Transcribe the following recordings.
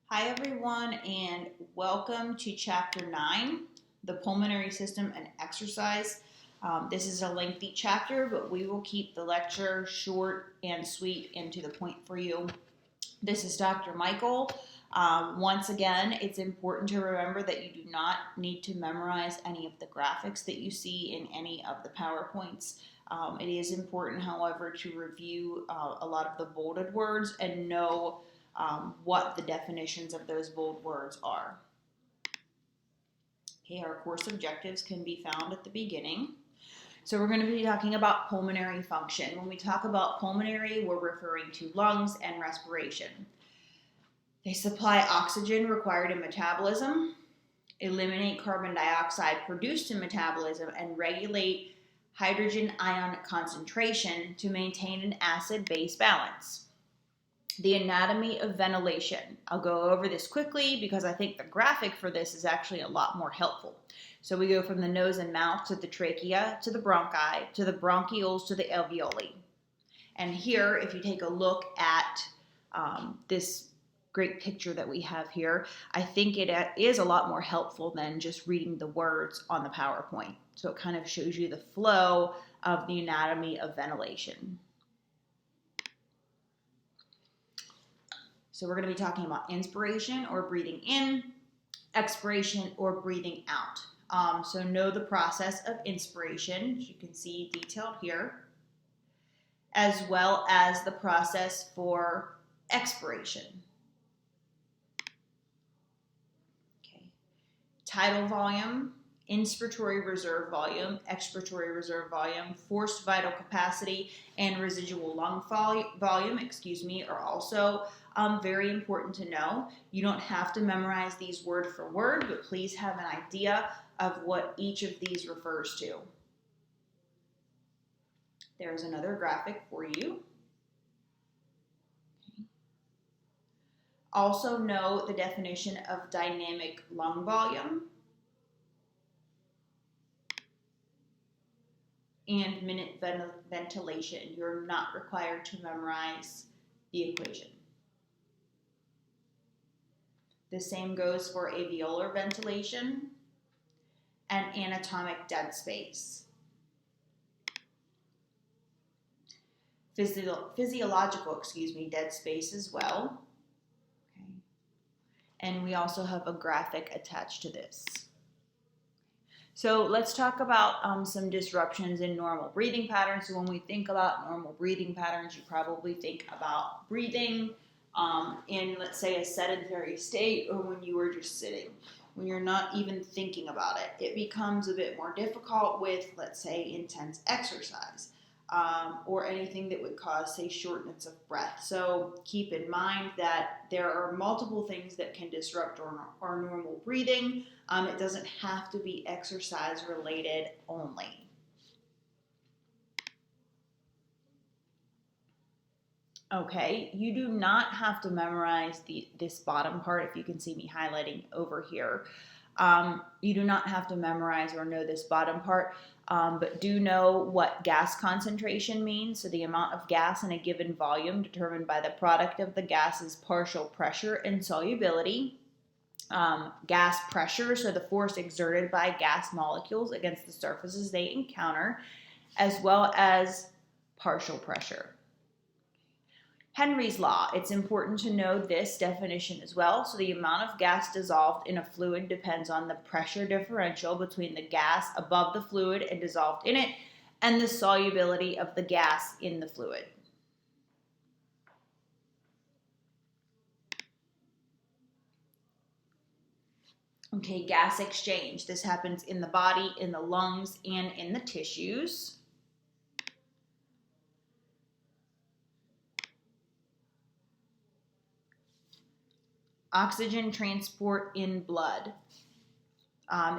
Hi everyone, and welcome to Chapter 9, the Pulmonary System and Exercise. This is a lengthy chapter, but we will keep the lecture short and sweet and to the point for you. This is Dr. Michael. Once again, it's important to remember that you do not need to memorize any of the graphics that you see in any of the PowerPoints. It is important, however, to review a lot of the bolded words and know what the definitions of those bold words are. Okay, our course objectives can be found at the beginning. So we're going to be talking about pulmonary function. When we talk about pulmonary, we're referring to lungs and respiration. They supply oxygen required in metabolism, eliminate carbon dioxide produced in metabolism, and regulate hydrogen ion concentration to maintain an acid-base balance. The anatomy of ventilation. I'll go over this quickly because I think the graphic for this is actually a lot more helpful. So we go from the nose and mouth to the trachea, to the bronchi, to the bronchioles, to the alveoli. And here, if you take a look at this great picture that we have here, I think it is a lot more helpful than just reading the words on the PowerPoint. So it kind of shows you the flow of the anatomy of ventilation. So we're going to be talking about inspiration or breathing in, expiration or breathing out. So know the process of inspiration, as you can see detailed here, as well as the process for expiration. Okay. Tidal volume, inspiratory reserve volume, expiratory reserve volume, forced vital capacity, and residual lung volume, are also very important to know. You don't have to memorize these word for word, but please have an idea of what each of these refers to. There's another graphic for you. Also know the definition of dynamic lung volume and minute ventilation. You're not required to memorize the equation. The same goes for alveolar ventilation and anatomic dead space. Physiological, dead space as well. Okay. And we also have a graphic attached to this. So let's talk about some disruptions in normal breathing patterns. So when we think about normal breathing patterns, you probably think about breathing in, let's say, a sedentary state or when you were just sitting. When you're not even thinking about it, it becomes a bit more difficult with, let's say, intense exercise or anything that would cause, say, shortness of breath. So keep in mind that there are multiple things that can disrupt our normal breathing. It doesn't have to be exercise related only. Okay, you do not have to memorize this bottom part, if you can see me highlighting over here. You do not have to memorize or know this bottom part, but do know what gas concentration means. So the amount of gas in a given volume determined by the product of the gas's partial pressure and solubility. Gas pressure, so the force exerted by gas molecules against the surfaces they encounter, as well as partial pressure. Henry's law, it's important to know this definition as well. So the amount of gas dissolved in a fluid depends on the pressure differential between the gas above the fluid and dissolved in it and the solubility of the gas in the fluid. Okay, gas exchange. This happens in the body, in the lungs, and in the tissues. Oxygen transport in blood.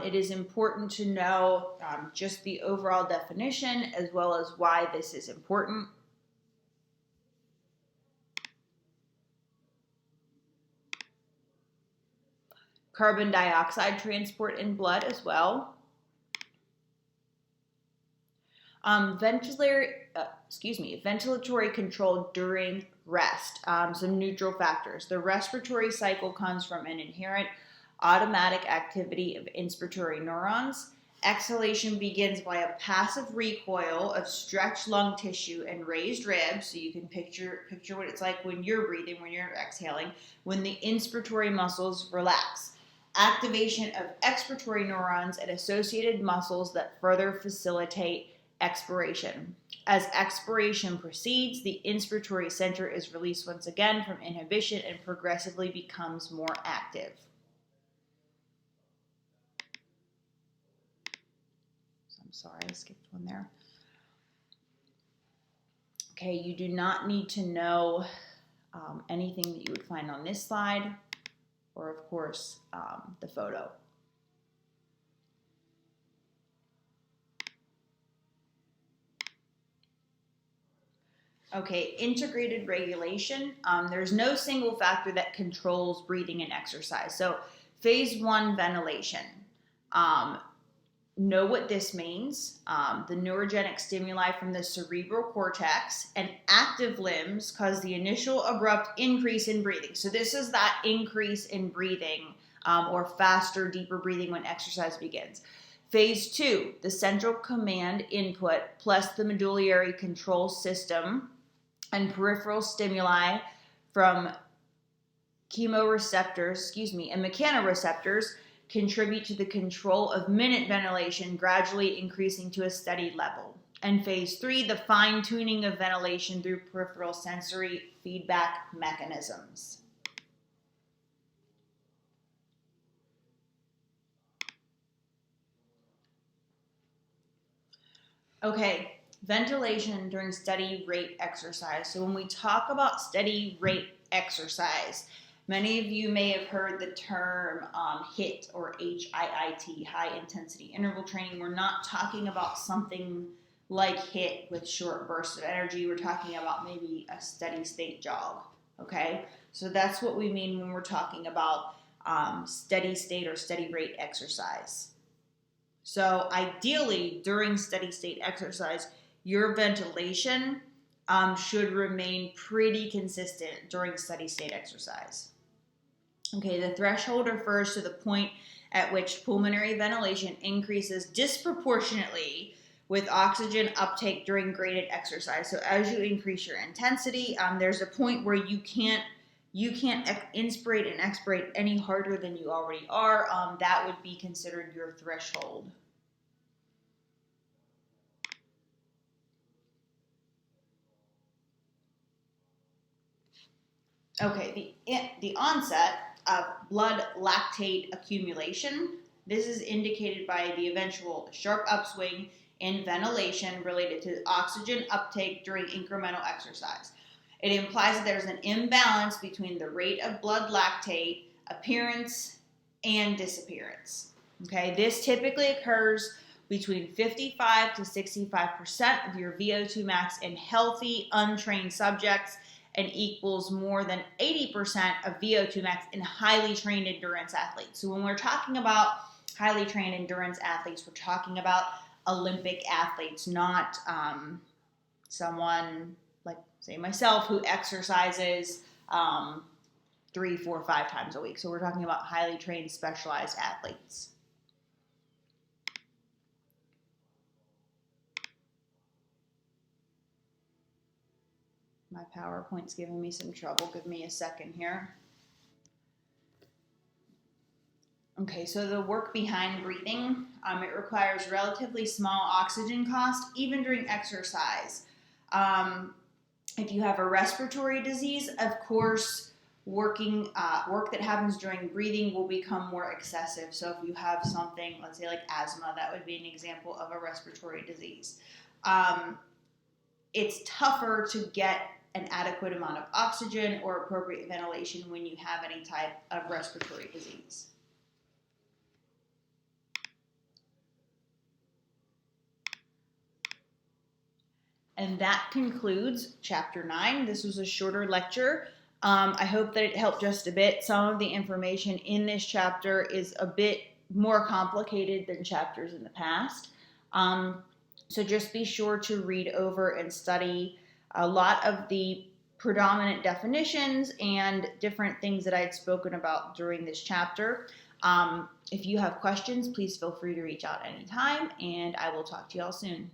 It is important to know just the overall definition as well as why this is important. Carbon dioxide transport in blood as well. Ventilatory control during rest. Some neutral factors. The respiratory cycle comes from an inherent automatic activity of inspiratory neurons. Exhalation begins by a passive recoil of stretched lung tissue and raised ribs. So you can picture what it's like when you're breathing, when you're exhaling, when the inspiratory muscles relax. Activation of expiratory neurons and associated muscles that further facilitate expiration. As expiration proceeds, the inspiratory center is released once again from inhibition and progressively becomes more active. So I'm sorry, I skipped one there. Okay, you do not need to know anything that you would find on this slide, or of course, the photo. Okay, integrated regulation. There's no single factor that controls breathing and exercise. So phase 1, ventilation. Know what this means. The neurogenic stimuli from the cerebral cortex and active limbs cause the initial abrupt increase in breathing. So this is that increase in breathing or faster, deeper breathing when exercise begins. Phase 2, the central command input plus the medullary control system and peripheral stimuli from chemoreceptors, and mechanoreceptors contribute to the control of minute ventilation, gradually increasing to a steady level. And phase 3, the fine-tuning of ventilation through peripheral sensory feedback mechanisms. Okay, ventilation during steady rate exercise. So when we talk about steady rate exercise, many of you may have heard the term HIIT or HIIT, high intensity interval training. We're not talking about something like HIIT with short bursts of energy. We're talking about maybe a steady state jog, okay? So that's what we mean when we're talking about steady state or steady rate exercise. So ideally, during steady state exercise, your ventilation should remain pretty consistent during steady state exercise. Okay, the threshold refers to the point at which pulmonary ventilation increases disproportionately with oxygen uptake during graded exercise. So as you increase your intensity, there's a point where you can't inspirate and expirate any harder than you already are. That would be considered your threshold. Okay, the onset of blood lactate accumulation. This is indicated by the eventual sharp upswing in ventilation related to oxygen uptake during incremental exercise. It implies that there's an imbalance between the rate of blood lactate appearance and disappearance. Okay, this typically occurs between 55 to 65% of your VO2 max in healthy, untrained subjects and equals more than 80% of VO2 max in highly trained endurance athletes. So when we're talking about highly trained endurance athletes, we're talking about Olympic athletes, not someone like, say, myself who exercises 3, 4, 5 times a week. So we're talking about highly trained, specialized athletes. My PowerPoint's giving me some trouble. Give me a second here. Okay, so the work behind breathing, it requires relatively small oxygen cost, even during exercise. If you have a respiratory disease, of course, work that happens during breathing will become more excessive. So if you have something, let's say like asthma, that would be an example of a respiratory disease. It's tougher to get an adequate amount of oxygen or appropriate ventilation when you have any type of respiratory disease. And that concludes Chapter 9. This was a shorter lecture. I hope that it helped just a bit. Some of the information in this chapter is a bit more complicated than chapters in the past. So just be sure to read over and study a lot of the predominant definitions and different things that I had spoken about during this chapter. If you have questions, please feel free to reach out anytime, and I will talk to you all soon.